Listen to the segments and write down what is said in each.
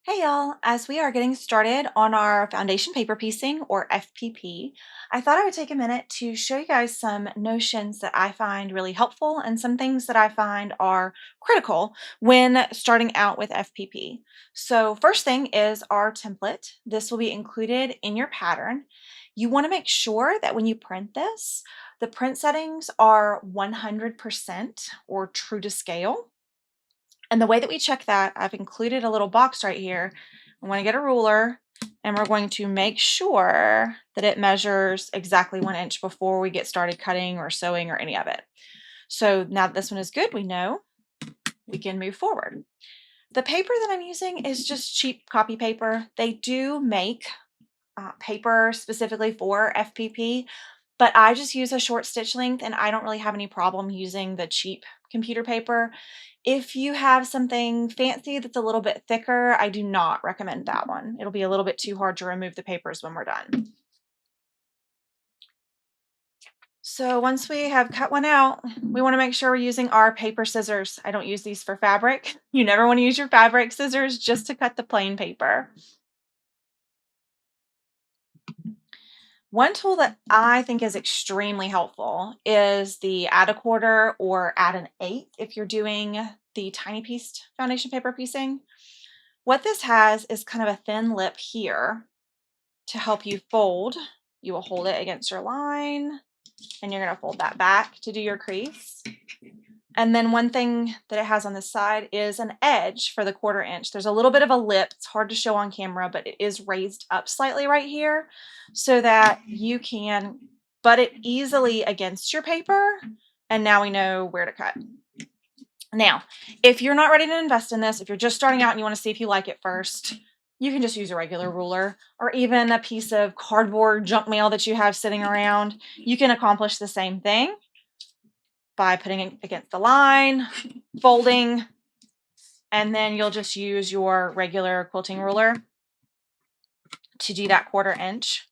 Hey y'all, as we are getting started on our foundation paper piecing or FPP, I thought I would take a minute to show you guys some notions that I find really helpful and some things that I find are critical when starting out with FPP. So first thing is our template. This will be included in your pattern. You want to make sure that when you print this, the print settings are 100% or true to scale. And the way that we check that, I've included a little box right here. I want to get a ruler and we're going to make sure that it measures exactly 1 inch before we get started cutting or sewing or any of it. So now that this one is good, we know we can move forward. The paper that I'm using is just cheap copy paper. They do make paper specifically for FPP, but I just use a short stitch length and I don't really have any problem using the cheap computer paper. If you have something fancy that's a little bit thicker, I do not recommend that one. It'll be a little bit too hard to remove the papers when we're done. So once we have cut one out, we want to make sure we're using our paper scissors. I don't use these for fabric. You never want to use your fabric scissors just to cut the plain paper. One tool that I think is extremely helpful is the add a quarter or add an eighth if you're doing the tiny pieced foundation paper piecing. What this has is kind of a thin lip here to help you fold. You will hold it against your line and you're going to fold that back to do your crease. And then one thing that it has on this side is an edge for the 1/4 inch. There's a little bit of a lip. It's hard to show on camera, but it is raised up slightly right here so that you can butt it easily against your paper. And now we know where to cut. Now, if you're not ready to invest in this, if you're just starting out and you want to see if you like it first, you can just use a regular ruler or even a piece of cardboard junk mail that you have sitting around. You can accomplish the same thing by putting it against the line, folding, and then you'll just use your regular quilting ruler to do that 1/4 inch.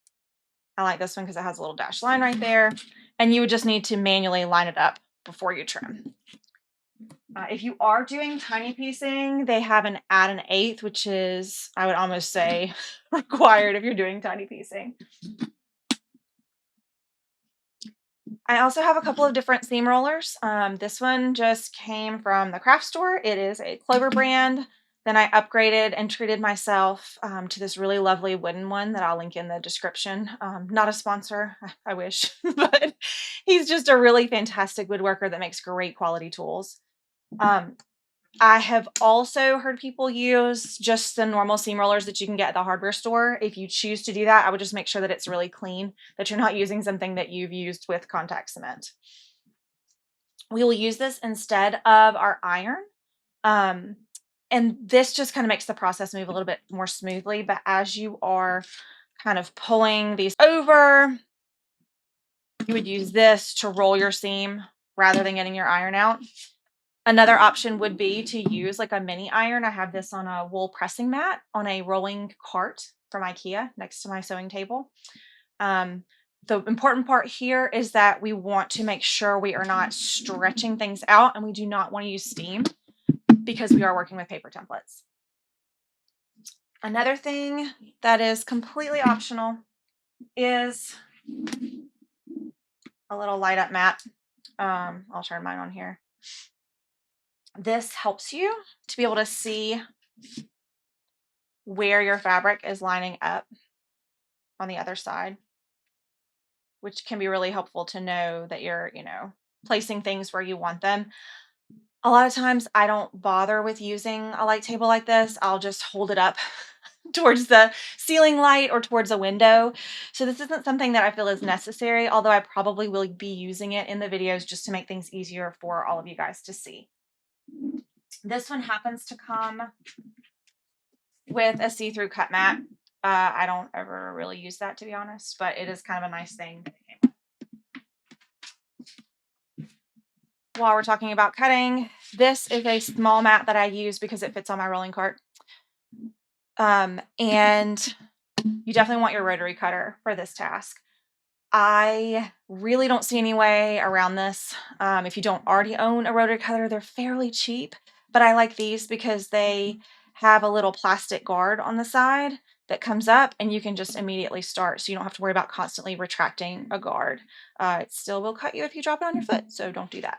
I like this one because it has a little dashed line right there. And you would just need to manually line it up before you trim. If you are doing tiny piecing, they have an add an eighth, which is, I would almost say, required if you're doing tiny piecing. I also have a couple of different seam rollers. This one just came from the craft store. It is a Clover brand. Then I upgraded and treated myself to this really lovely wooden one that I'll link in the description. Not a sponsor, I wish, but he's just a really fantastic woodworker that makes great quality tools. I have also heard people use just the normal seam rollers that you can get at the hardware store. If you choose to do that, I would just make sure that it's really clean, that you're not using something that you've used with contact cement. We will use this instead of our iron. And this just kind of makes the process move a little bit more smoothly. But as you are kind of pulling these over, you would use this to roll your seam rather than getting your iron out. Another option would be to use like a mini iron. I have this on a wool pressing mat on a rolling cart from IKEA next to my sewing table. The important part here is that we want to make sure we are not stretching things out and we do not want to use steam because we are working with paper templates. Another thing that is completely optional is a little light up mat. I'll turn mine on here. This helps you to be able to see where your fabric is lining up on the other side, which can be really helpful to know that you're, placing things where you want them. A lot of times I don't bother with using a light table like this. I'll just hold it up towards the ceiling light or towards a window. So this isn't something that I feel is necessary, although I probably will be using it in the videos just to make things easier for all of you guys to see. This one happens to come with a see-through cut mat. I don't ever really use that, to be honest, but it is kind of a nice thing. While we're talking about cutting, this is a small mat that I use because it fits on my rolling cart. And you definitely want your rotary cutter for this task. I really don't see any way around this. If you don't already own a rotary cutter, they're fairly cheap, but I like these because they have a little plastic guard on the side that comes up, and you can just immediately start, so you don't have to worry about constantly retracting a guard. It still will cut you if you drop it on your foot, so don't do that.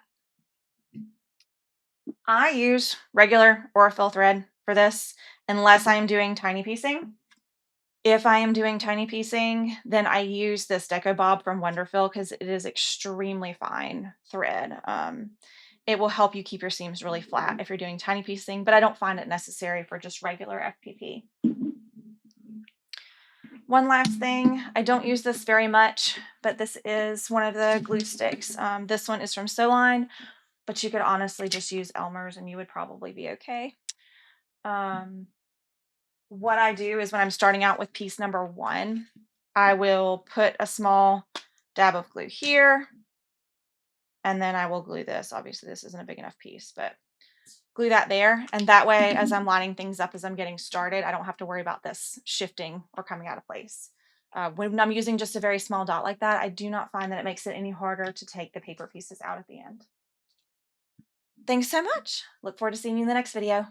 I use regular Aurifil thread for this unless I am doing tiny piecing. If I am doing tiny piecing, then I use this Decobob from Wonderfil because it is extremely fine thread. It will help you keep your seams really flat if you're doing tiny piecing, but I don't find it necessary for just regular FPP. One last thing, I don't use this very much, but this is one of the glue sticks. This one is from Sewline, but you could honestly just use Elmer's and you would probably be okay. What I do is when I'm starting out with piece number 1, I will put a small dab of glue here, and then I will glue this. Obviously, this isn't a big enough piece, but glue that there. And that way, as I'm lining things up as I'm getting started, I don't have to worry about this shifting or coming out of place. When I'm using just a very small dot like that, I do not find that it makes it any harder to take the paper pieces out at the end. Thanks so much. Look forward to seeing you in the next video.